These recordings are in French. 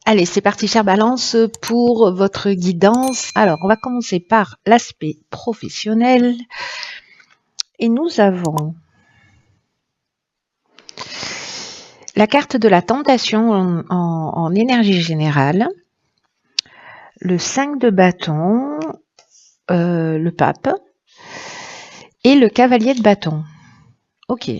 Allez, c'est parti, chère Balance, pour votre guidance. Alors, on va commencer par l'aspect professionnel. Et nous avons la carte de la tentation en énergie générale, le 5 de bâton, le pape, et le cavalier de bâton. Ok.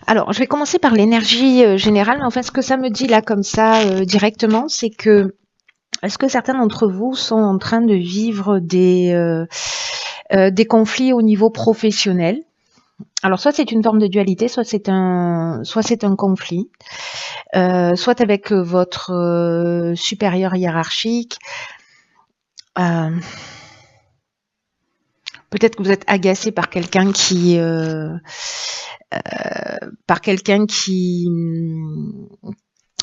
Alors, je vais commencer par l'énergie générale. Mais en fait, ce que ça me dit là, comme ça, directement, c'est que est-ce que certains d'entre vous sont en train de vivre des conflits au niveau professionnel? Alors, soit c'est une forme de dualité, soit c'est un conflit, soit avec votre supérieur hiérarchique. Peut-être que vous êtes agacé par quelqu'un qui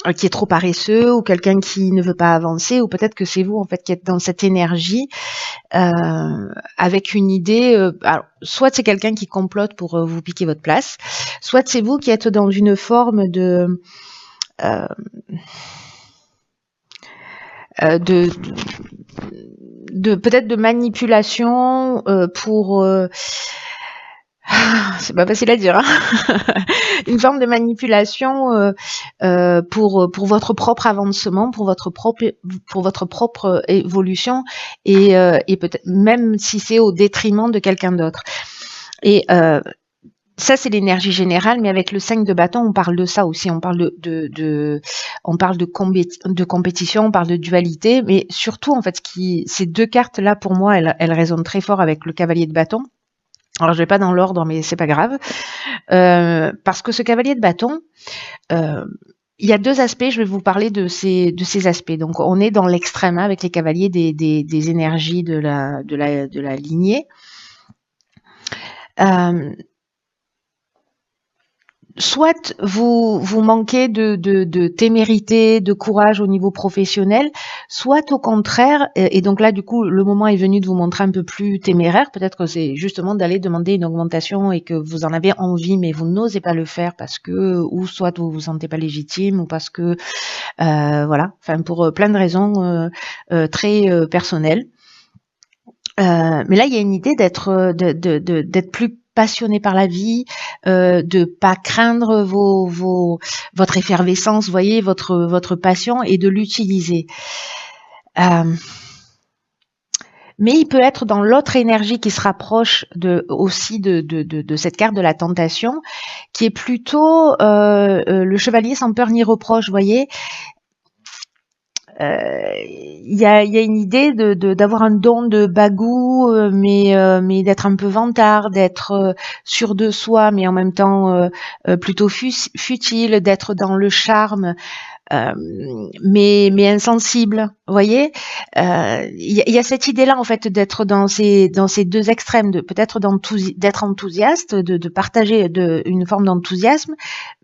est trop paresseux, ou quelqu'un qui ne veut pas avancer, ou peut-être que c'est vous en fait qui êtes dans cette énergie avec une idée. Alors, soit c'est quelqu'un qui complote pour vous piquer votre place, soit c'est vous qui êtes dans une forme de peut-être de manipulation pour c'est pas facile à dire, hein. Une forme de manipulation pour votre propre avancement, pour votre propre évolution, et peut-être même si c'est au détriment de quelqu'un d'autre. Et ça, c'est l'énergie générale, mais avec le 5 de bâton, on parle de ça aussi. On parle on parle de compétition, on parle de dualité, mais surtout, en fait, ces deux cartes-là, pour moi, elles résonnent très fort avec le cavalier de bâton. Alors, je vais pas dans l'ordre, mais c'est pas grave, parce que ce cavalier de bâton, il y a deux aspects. Je vais vous parler de ces aspects. Donc, on est dans l'extrême avec les cavaliers des énergies de la lignée. Soit vous manquez de témérité, de courage au niveau professionnel, soit au contraire, et donc là du coup le moment est venu de vous montrer un peu plus téméraire. Peut-être que c'est justement d'aller demander une augmentation et que vous en avez envie mais vous n'osez pas le faire parce que, ou soit vous vous sentez pas légitime, ou parce que voilà, enfin pour plein de raisons très personnelles. Mais là il y a une idée d'être plus passionné par la vie, de pas craindre votre effervescence, vous voyez, votre passion, et de l'utiliser. Mais il peut être dans l'autre énergie qui se rapproche aussi de cette carte de la tentation, qui est plutôt le chevalier sans peur ni reproche, vous voyez. Il y a une idée d'avoir un don de bagou, mais d'être un peu vantard, d'être sûr de soi, mais en même temps plutôt futile, d'être dans le charme, mais insensible. Vous voyez, il y a cette idée-là en fait d'être dans ces deux extrêmes, peut-être d'être enthousiaste, de partager une forme d'enthousiasme,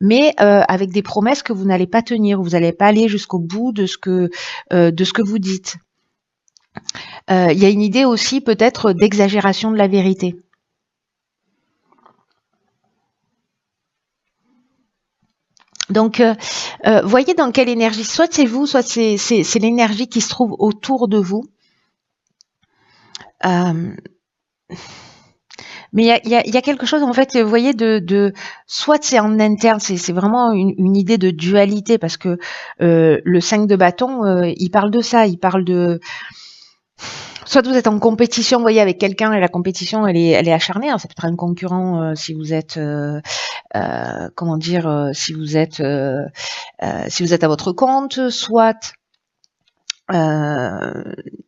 mais avec des promesses que vous n'allez pas tenir, vous n'allez pas aller jusqu'au bout de ce que vous dites. Il y a une idée aussi peut-être d'exagération de la vérité. Donc, voyez dans quelle énergie, soit c'est vous, soit c'est l'énergie qui se trouve autour de vous. Mais il y a quelque chose, en fait, vous voyez, soit c'est en interne, c'est vraiment une idée de dualité, parce que le 5 de bâton, il parle de ça, il parle de... Soit vous êtes en compétition, vous voyez, avec quelqu'un, et la compétition, elle est acharnée. Alors, ça peut être un concurrent si vous êtes, comment dire, si vous êtes à votre compte, soit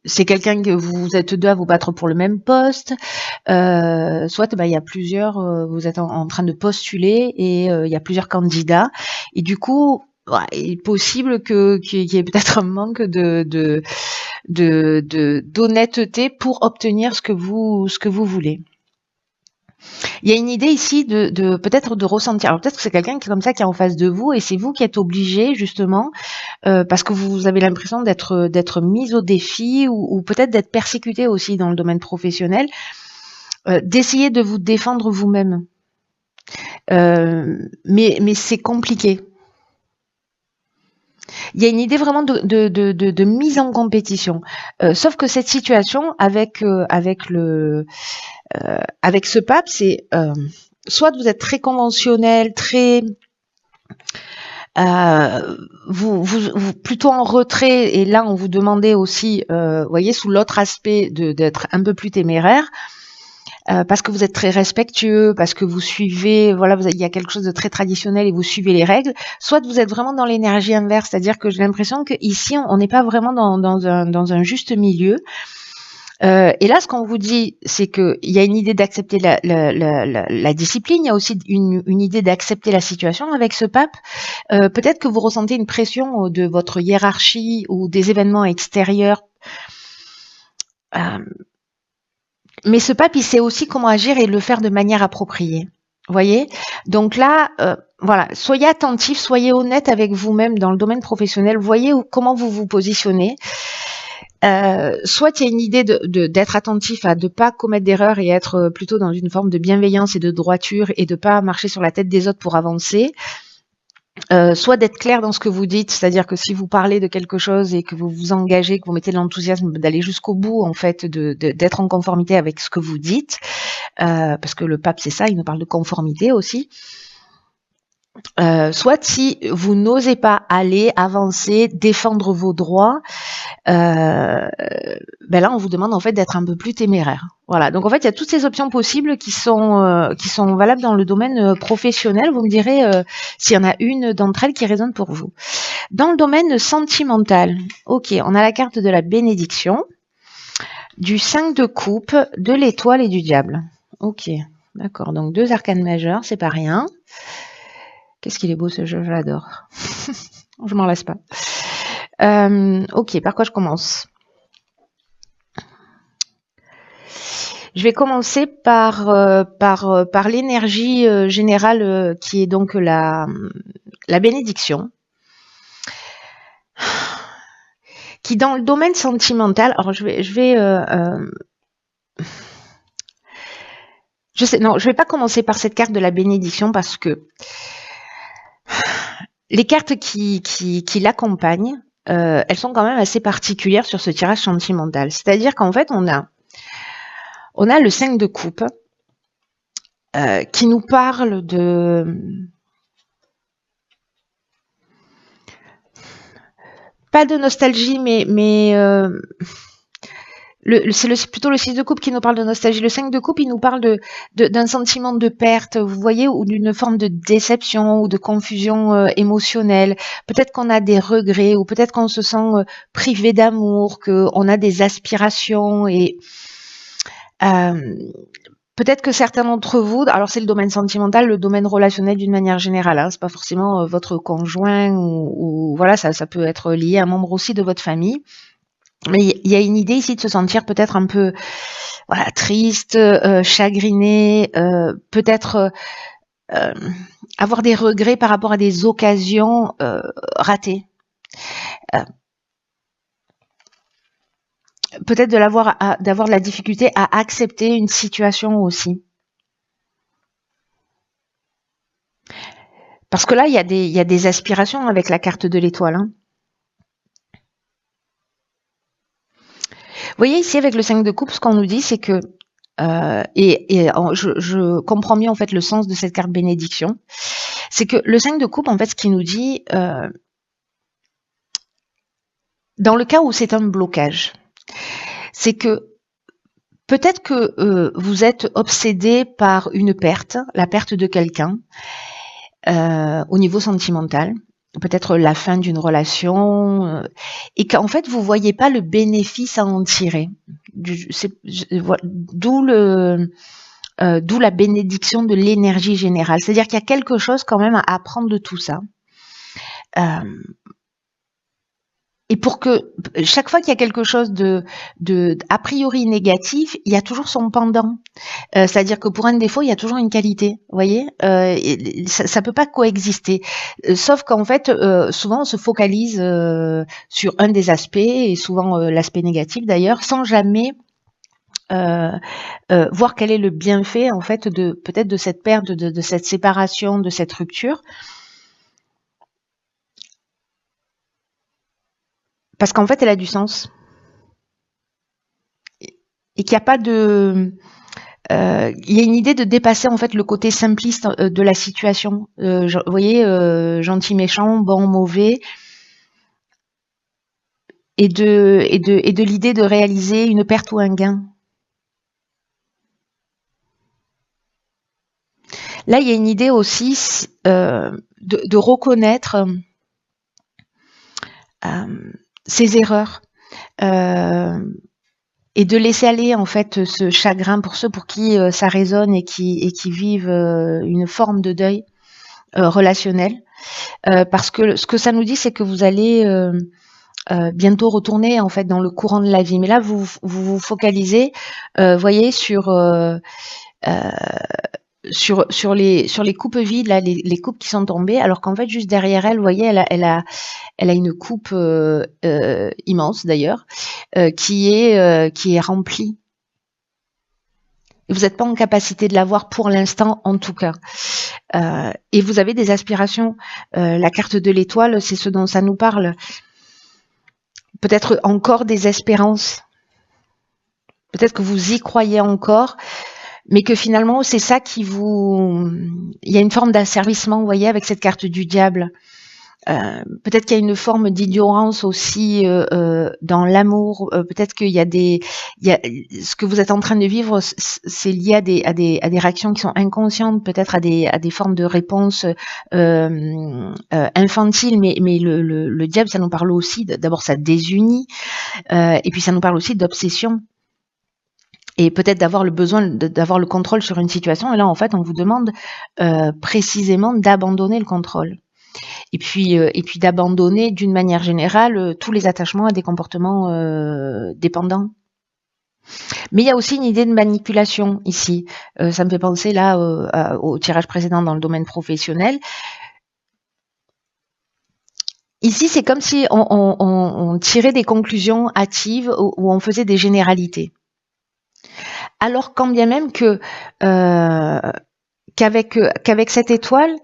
c'est quelqu'un que vous êtes deux à vous battre pour le même poste, soit il y a plusieurs, vous êtes en train de postuler, et il y a plusieurs candidats, et du coup, il est possible qu'il y ait peut-être un manque d'honnêteté pour obtenir ce que vous voulez. Il y a une idée ici de peut-être de ressentir. Alors peut-être que c'est quelqu'un qui est comme ça, qui est en face de vous, et c'est vous qui êtes obligé justement, parce que vous avez l'impression d'être mis au défi, ou peut-être d'être persécuté aussi dans le domaine professionnel, d'essayer de vous défendre vous-même. Mais c'est compliqué. Il y a une idée vraiment de mise en compétition. Sauf que cette situation avec ce pape, c'est soit vous êtes très conventionnel, très vous plutôt en retrait, et là on vous demandait aussi, voyez, sous l'autre aspect d'être un peu plus téméraire, parce que vous êtes très respectueux, parce que vous suivez, voilà, il y a quelque chose de très traditionnel et vous suivez les règles, soit vous êtes vraiment dans l'énergie inverse, c'est-à-dire que j'ai l'impression qu'ici on n'est pas vraiment dans un juste milieu. Et là, ce qu'on vous dit, c'est qu'il y a une idée d'accepter la discipline, il y a aussi une idée d'accepter la situation avec ce pape. Peut-être que vous ressentez une pression de votre hiérarchie ou des événements extérieurs. Mais ce pape, il sait aussi comment agir et le faire de manière appropriée. Vous voyez? Donc là, voilà, soyez attentif, soyez honnête avec vous-même dans le domaine professionnel, voyez comment vous vous positionnez. Soit il y a une idée d'être attentif à ne pas commettre d'erreurs et être plutôt dans une forme de bienveillance et de droiture et de pas marcher sur la tête des autres pour avancer. Soit d'être clair dans ce que vous dites, c'est-à-dire que si vous parlez de quelque chose et que vous vous engagez, que vous mettez de l'enthousiasme d'aller jusqu'au bout, en fait, d'être en conformité avec ce que vous dites, parce que le pape c'est ça, il nous parle de conformité aussi. Soit si vous n'osez pas aller avancer, défendre vos droits, ben là on vous demande en fait d'être un peu plus téméraire. Voilà, donc en fait il y a toutes ces options possibles qui sont valables dans le domaine professionnel. Vous me direz s'il y en a une d'entre elles qui résonne pour vous. Dans le domaine sentimental, ok, on a la carte de la bénédiction, du 5 de coupe, de l'étoile et du diable. Ok, d'accord, donc 2 arcanes majeures, c'est pas rien. Qu'est-ce qu'il est beau ce jeu, je l'adore. Je m'en lasse pas. Ok, par quoi je commence? Je vais commencer par l'énergie générale qui est donc la bénédiction. Qui dans le domaine sentimental, alors je vais pas commencer par cette carte de la bénédiction parce que les cartes qui l'accompagnent, elles sont quand même assez particulières sur ce tirage sentimental. C'est-à-dire qu'en fait, on a le 5 de coupe qui nous parle de... Pas de nostalgie, mais c'est plutôt le 6 de coupe qui nous parle de nostalgie. Le 5 de coupe, il nous parle d'un sentiment de perte, vous voyez, ou d'une forme de déception ou de confusion émotionnelle. Peut-être qu'on a des regrets, ou peut-être qu'on se sent privé d'amour, qu'on a des aspirations et... peut-être que certains d'entre vous, alors c'est le domaine sentimental, le domaine relationnel d'une manière générale, hein, c'est pas forcément votre conjoint ou voilà, ça peut être lié à un membre aussi de votre famille. Mais il y a une idée ici de se sentir peut-être un peu voilà, triste, chagriné, peut-être avoir des regrets par rapport à des occasions ratées. Peut-être d'avoir de la difficulté à accepter une situation aussi. Parce que là, il y a des aspirations avec la carte de l'étoile. Hein. Vous voyez ici avec le 5 de coupe, ce qu'on nous dit, c'est que je comprends mieux en fait le sens de cette carte bénédiction. C'est que le 5 de coupe, en fait, ce qui nous dit, dans le cas où c'est un blocage, c'est que peut-être que vous êtes obsédé par une perte, la perte de quelqu'un, au niveau sentimental, peut-être la fin d'une relation, et qu'en fait vous voyez pas le bénéfice à en tirer. D'où la bénédiction de l'énergie générale. C'est-à-dire qu'il y a quelque chose quand même à apprendre de tout ça. Et pour que chaque fois qu'il y a quelque chose de a priori négatif, il y a toujours son pendant. C'est-à-dire que pour un défaut, il y a toujours une qualité. Vous voyez, ça peut pas coexister. Sauf qu'en fait, souvent on se focalise sur un des aspects et souvent l'aspect négatif d'ailleurs, sans jamais voir quel est le bienfait en fait de peut-être de cette perte, de cette séparation, de cette rupture. Parce qu'en fait, elle a du sens. Et qu'il n'y a pas de... il y a une idée de dépasser en fait le côté simpliste de la situation. Vous voyez, gentil, méchant, bon, mauvais, et de l'idée de réaliser une perte ou un gain. Là, il y a une idée aussi de reconnaître ses erreurs. Et de laisser aller en fait ce chagrin pour ceux pour qui ça résonne et qui vivent une forme de deuil relationnel, parce que ce que ça nous dit, c'est que vous allez bientôt retourner en fait dans le courant de la vie. Mais là, vous focalisez, voyez, sur les coupes vides, là, les coupes qui sont tombées, alors qu'en fait, juste derrière elle, vous voyez, elle a une coupe immense d'ailleurs, qui est remplie. Vous n'êtes pas en capacité de l'avoir pour l'instant, en tout cas. Et vous avez des aspirations. La carte de l'étoile, c'est ce dont ça nous parle. Peut-être encore des espérances. Peut-être que vous y croyez encore, mais que finalement, c'est ça qui vous... Il y a une forme d'asservissement, vous voyez, avec cette carte du diable. Peut-être qu'il y a une forme d'ignorance aussi dans l'amour. Peut-être qu'il y a ce que vous êtes en train de vivre, c'est lié à des réactions qui sont inconscientes, peut-être à des formes de réponses infantiles. Mais le diable, ça nous parle aussi. D'abord, ça désunit, et puis ça nous parle aussi d'obsession. Et peut-être d'avoir le besoin d'avoir le contrôle sur une situation. Et là, en fait, on vous demande précisément d'abandonner le contrôle. Et puis d'abandonner d'une manière générale tous les attachements à des comportements dépendants. Mais il y a aussi une idée de manipulation ici. Ça me fait penser là au tirage précédent dans le domaine professionnel. Ici, c'est comme si on tirait des conclusions hâtives ou on faisait des généralités. Alors quand bien même que qu'avec cette étoile,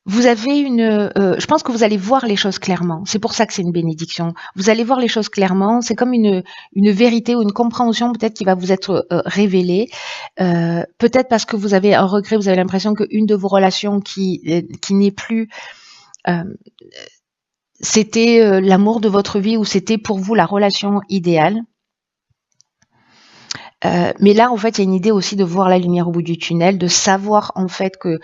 vous avez je pense que vous allez voir les choses clairement. C'est pour ça que c'est une bénédiction. Vous allez voir les choses clairement. C'est comme une vérité ou une compréhension peut-être qui va vous être révélée. Peut-être parce que vous avez un regret, vous avez l'impression qu'une de vos relations qui n'est plus, c'était l'amour de votre vie ou c'était pour vous la relation idéale. Mais là, en fait, il y a une idée aussi de voir la lumière au bout du tunnel, de savoir en fait que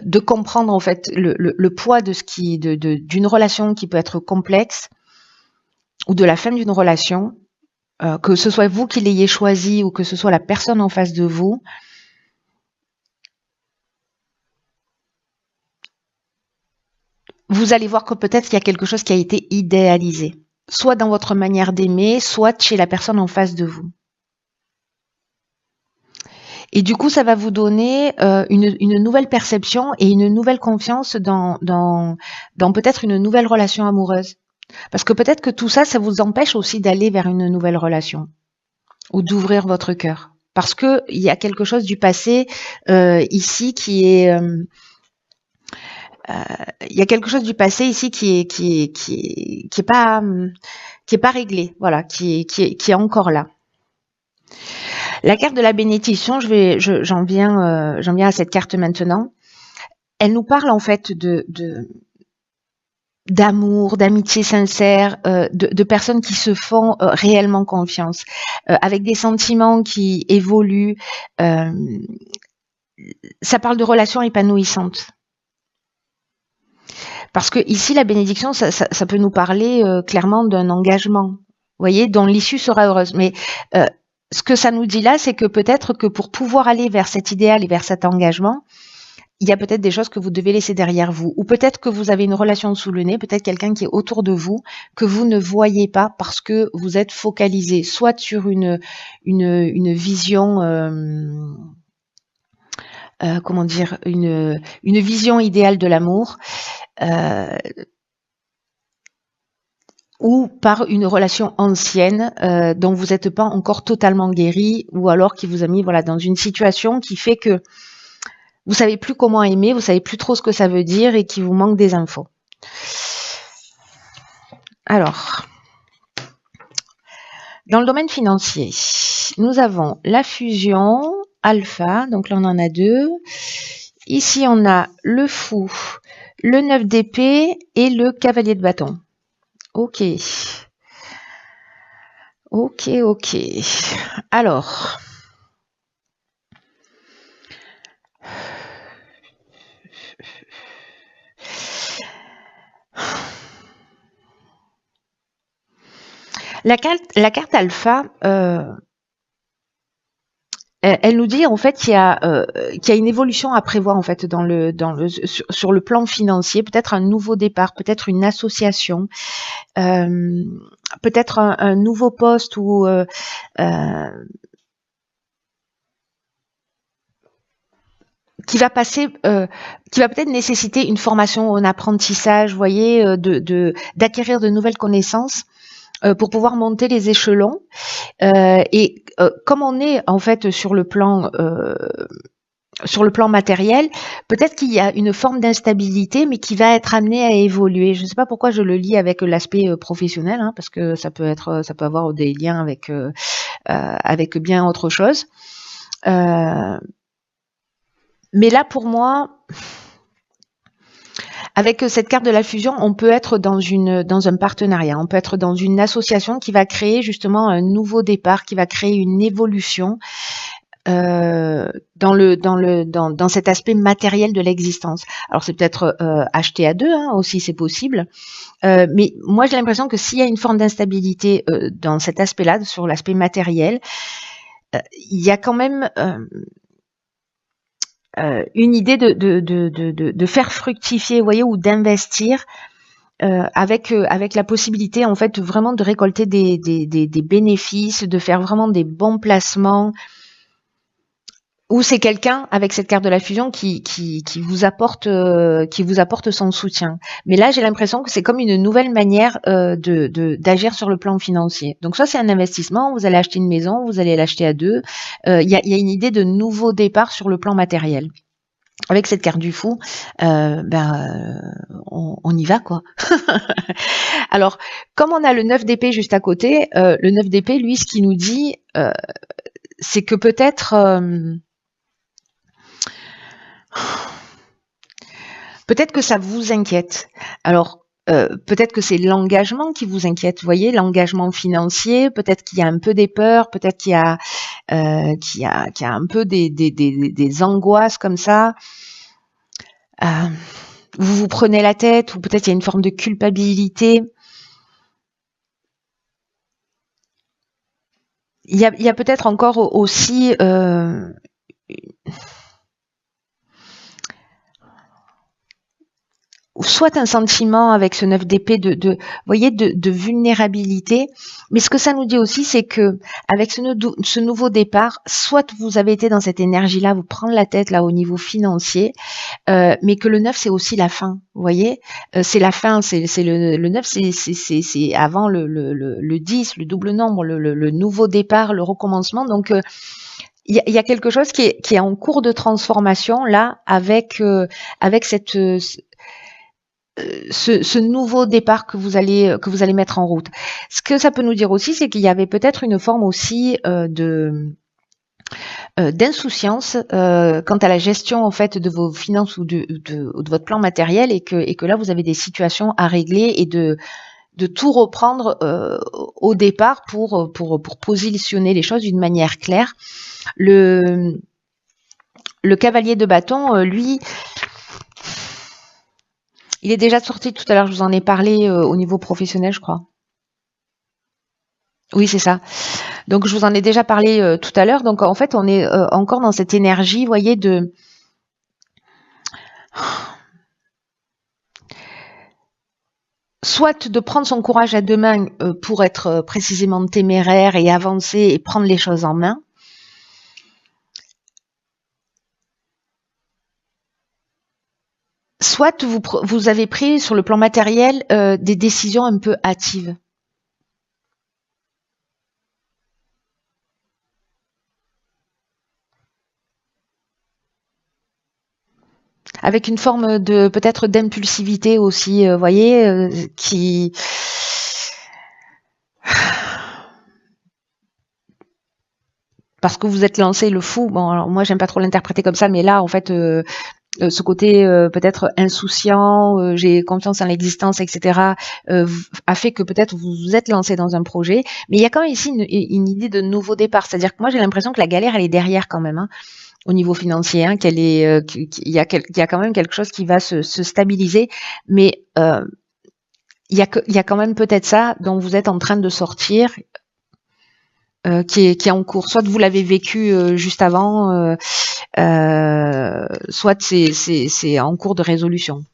de comprendre en fait le poids de d'une relation qui peut être complexe ou de la fin d'une relation, que ce soit vous qui l'ayez choisi ou que ce soit la personne en face de vous. Vous allez voir que peut-être qu'il y a quelque chose qui a été idéalisé, soit dans votre manière d'aimer, soit chez la personne en face de vous. Et du coup, ça va vous donner une nouvelle perception et une nouvelle confiance dans peut-être une nouvelle relation amoureuse. Parce que peut-être que tout ça, ça vous empêche aussi d'aller vers une nouvelle relation ou d'ouvrir votre cœur. Parce que il y a quelque chose du passé ici qui est... il y a quelque chose du passé ici qui est pas réglé, voilà, qui est encore là. La carte de la bénédiction, j'en viens à cette carte maintenant. Elle nous parle en fait d'amour, d'amitié sincère, de personnes qui se font réellement confiance, avec des sentiments qui évoluent. Ça parle de relations épanouissantes. Parce que ici, la bénédiction, ça peut nous parler clairement d'un engagement, vous voyez, dont l'issue sera heureuse. Mais ce que ça nous dit là, c'est que peut-être que pour pouvoir aller vers cet idéal et vers cet engagement, il y a peut-être des choses que vous devez laisser derrière vous. Ou peut-être que vous avez une relation sous le nez, peut-être quelqu'un qui est autour de vous, que vous ne voyez pas parce que vous êtes focalisé soit sur une vision... comment dire, une vision idéale de l'amour, ou par une relation ancienne dont vous n'êtes pas encore totalement guéri, ou alors qui vous a mis voilà dans une situation qui fait que vous savez plus comment aimer, vous savez plus trop ce que ça veut dire et qu'il vous manque des infos. Alors, dans le domaine financier, nous avons la fusion alpha, donc là on en a deux. Ici on a le fou, le 9 d'épée et le cavalier de bâton. Ok. Ok, ok. Alors, la carte alpha, elle nous dit en fait qu'il y a une évolution à prévoir en fait sur le plan financier, peut-être un nouveau départ, peut-être une association, peut-être un nouveau poste ou qui va passer, qui va peut-être nécessiter une formation, un apprentissage, vous voyez, d'acquérir de nouvelles connaissances pour pouvoir monter les échelons. Et comme on est en fait sur le plan matériel, peut-être qu'il y a une forme d'instabilité, mais qui va être amenée à évoluer. Je ne sais pas pourquoi je le lis avec l'aspect professionnel, hein, parce que ça peut avoir des liens avec bien autre chose. Mais là, pour moi, avec cette carte de la fusion, on peut être dans un partenariat, on peut être dans une association qui va créer justement un nouveau départ, qui va créer une évolution dans cet aspect matériel de l'existence. Alors c'est peut-être acheté à deux, hein, aussi, c'est possible. Mais moi j'ai l'impression que s'il y a une forme d'instabilité dans cet aspect-là, sur l'aspect matériel, il y a quand même une idée de faire fructifier, vous voyez, ou d'investir avec la possibilité en fait vraiment de récolter des bénéfices, de faire vraiment des bons placements. Ou c'est quelqu'un avec cette carte de la fusion qui vous apporte son soutien. Mais là, j'ai l'impression que c'est comme une nouvelle manière d'agir sur le plan financier. Donc, soit c'est un investissement, vous allez acheter une maison, vous allez l'acheter à deux. Il y a une idée de nouveau départ sur le plan matériel. Avec cette carte du fou, on y va, quoi. Alors, comme on a le 9 d'épée juste à côté, le 9 d'épée, lui, ce qu'il nous dit, c'est que peut-être que ça vous inquiète. Alors, peut-être que c'est l'engagement qui vous inquiète, vous voyez, l'engagement financier, peut-être qu'il y a un peu des peurs, peut-être qu'il y a un peu des angoisses comme ça. Vous vous prenez la tête, ou peut-être il y a une forme de culpabilité. Il y a peut-être encore aussi soit un sentiment avec ce 9 d'épée de vulnérabilité, mais ce que ça nous dit aussi, c'est que avec ce nouveau départ, soit vous avez été dans cette énergie-là, vous prendre la tête là au niveau financier, mais que le 9 c'est aussi la fin, vous voyez, c'est la fin, c'est le 9, c'est avant le 10, le double nombre, le nouveau départ, le recommencement, donc il y a quelque chose qui est en cours de transformation là avec cette ce nouveau départ que vous allez mettre en route. Ce que ça peut nous dire aussi, c'est qu'il y avait peut-être une forme aussi d'insouciance quant à la gestion en fait de vos finances ou de votre plan matériel, et que là vous avez des situations à régler et de tout reprendre au départ pour positionner les choses d'une manière claire. Le cavalier de bâton, lui, il est déjà sorti tout à l'heure, je vous en ai parlé au niveau professionnel, je crois. Oui, c'est ça. Donc, je vous en ai déjà parlé tout à l'heure. Donc, en fait, on est encore dans cette énergie, vous voyez, soit de prendre son courage à deux mains pour être précisément téméraire et avancer et prendre les choses en main. Soit vous avez pris sur le plan matériel des décisions un peu hâtives. avec une forme de peut-être d'impulsivité aussi, voyez, qui parce que vous êtes lancé le fou. Bon, alors moi j'aime pas trop l'interpréter comme ça, mais là en fait ce côté peut-être insouciant, j'ai confiance en l'existence, etc., a fait que peut-être vous vous êtes lancé dans un projet. Mais il y a quand même ici une idée de nouveau départ. C'est-à-dire que moi j'ai l'impression que la galère elle est derrière quand même, hein, au niveau financier, hein, qu'elle est, qu'il y a quand même quelque chose qui va se stabiliser. Mais il y a quand même peut-être ça dont vous êtes en train de sortir. Qui est en cours. Soit vous l'avez vécu juste avant, soit c'est en cours de résolution.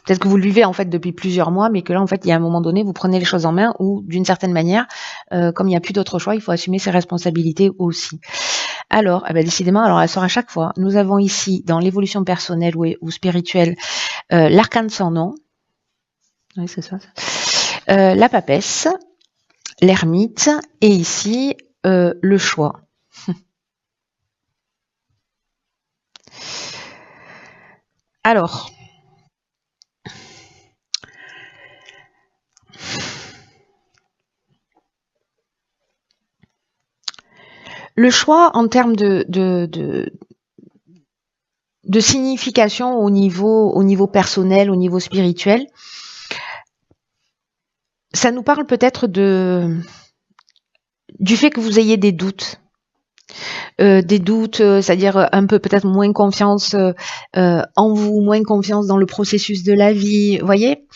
Peut-être que vous le vivez en fait depuis plusieurs mois, mais que là en fait il y a un moment donné vous prenez les choses en main ou d'une certaine manière, comme il n'y a plus d'autre choix, il faut assumer ses responsabilités aussi. Alors, décidément, alors elle sort à chaque fois. Nous avons ici dans l'évolution personnelle ou spirituelle l'arcane sans nom. Oui, c'est ça. La papesse, l'ermite et ici le choix. Alors, le choix en termes de signification au niveau personnel, au niveau spirituel, ça nous parle peut-être du fait que vous ayez des doutes. C'est-à-dire un peu peut-être moins confiance en vous, moins confiance dans le processus de la vie, vous voyez.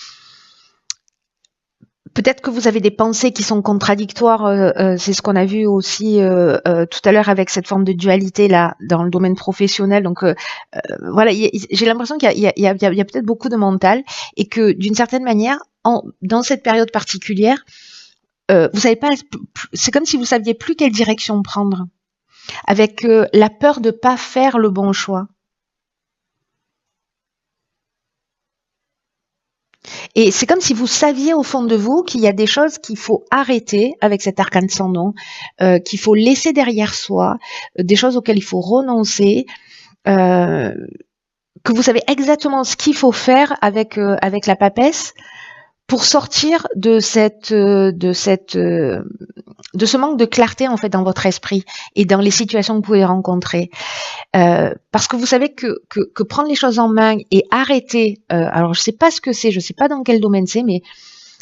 Peut-être que vous avez des pensées qui sont contradictoires, c'est ce qu'on a vu aussi tout à l'heure avec cette forme de dualité là dans le domaine professionnel. Donc voilà, j'ai l'impression qu'il y a peut-être beaucoup de mental et que d'une certaine manière, dans cette période particulière, vous savez pas, c'est comme si vous saviez plus quelle direction prendre, avec la peur de pas faire le bon choix. Et c'est comme si vous saviez au fond de vous qu'il y a des choses qu'il faut arrêter avec cet arcane sans nom, qu'il faut laisser derrière soi, des choses auxquelles il faut renoncer, que vous savez exactement ce qu'il faut faire avec la papesse pour sortir de ce manque de clarté en fait dans votre esprit et dans les situations que vous pouvez rencontrer. Parce que vous savez que prendre les choses en main et arrêter, alors je sais pas ce que c'est, je sais pas dans quel domaine c'est, mais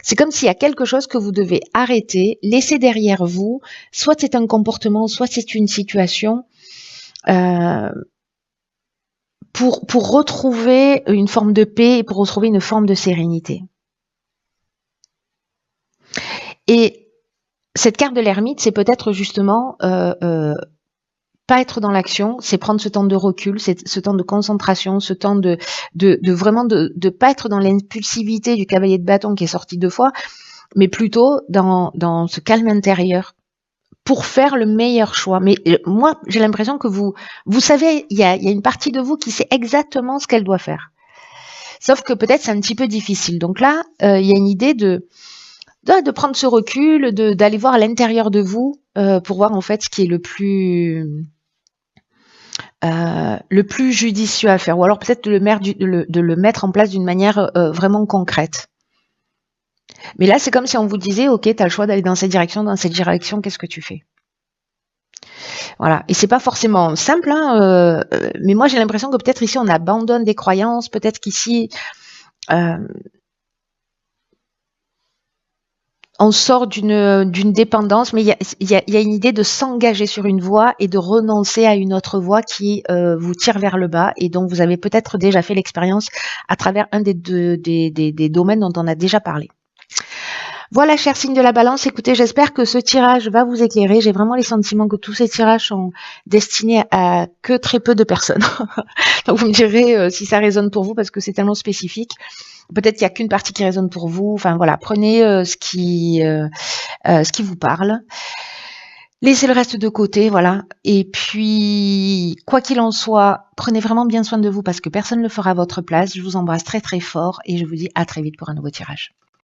c'est comme s'il y a quelque chose que vous devez arrêter, laisser derrière vous, soit c'est un comportement, soit c'est une situation, pour retrouver une forme de paix et pour retrouver une forme de sérénité. Et cette carte de l'ermite, c'est peut-être justement pas être dans l'action, c'est prendre ce temps de recul, c'est ce temps de concentration, ce temps de vraiment de pas être dans l'impulsivité du cavalier de bâton qui est sorti 2 fois, mais plutôt dans ce calme intérieur pour faire le meilleur choix. Mais moi, j'ai l'impression que vous savez, il y a une partie de vous qui sait exactement ce qu'elle doit faire. Sauf que peut-être c'est un petit peu difficile. Donc là, il y a une idée de prendre ce recul, d'aller voir à l'intérieur de vous pour voir en fait ce qui est le plus judicieux à faire, ou alors peut-être de le mettre en place d'une manière vraiment concrète. Mais là, c'est comme si on vous disait, ok, tu as le choix d'aller dans cette direction, qu'est-ce que tu fais? Voilà. Et c'est pas forcément simple, hein, mais moi j'ai l'impression que peut-être ici on abandonne des croyances, peut-être qu'ici on sort d'une dépendance, mais il y a une idée de s'engager sur une voie et de renoncer à une autre voie qui vous tire vers le bas et dont vous avez peut-être déjà fait l'expérience à travers un des domaines dont on a déjà parlé. Voilà, cher signe de la balance, écoutez, j'espère que ce tirage va vous éclairer. J'ai vraiment les sentiments que tous ces tirages sont destinés à que très peu de personnes. Donc vous me direz si ça résonne pour vous parce que c'est tellement spécifique. Peut-être qu'il n'y a qu'une partie qui résonne pour vous. Enfin voilà, prenez ce qui vous parle. Laissez le reste de côté, voilà. Et puis, quoi qu'il en soit, prenez vraiment bien soin de vous parce que personne ne le fera à votre place. Je vous embrasse très très fort et je vous dis à très vite pour un nouveau tirage.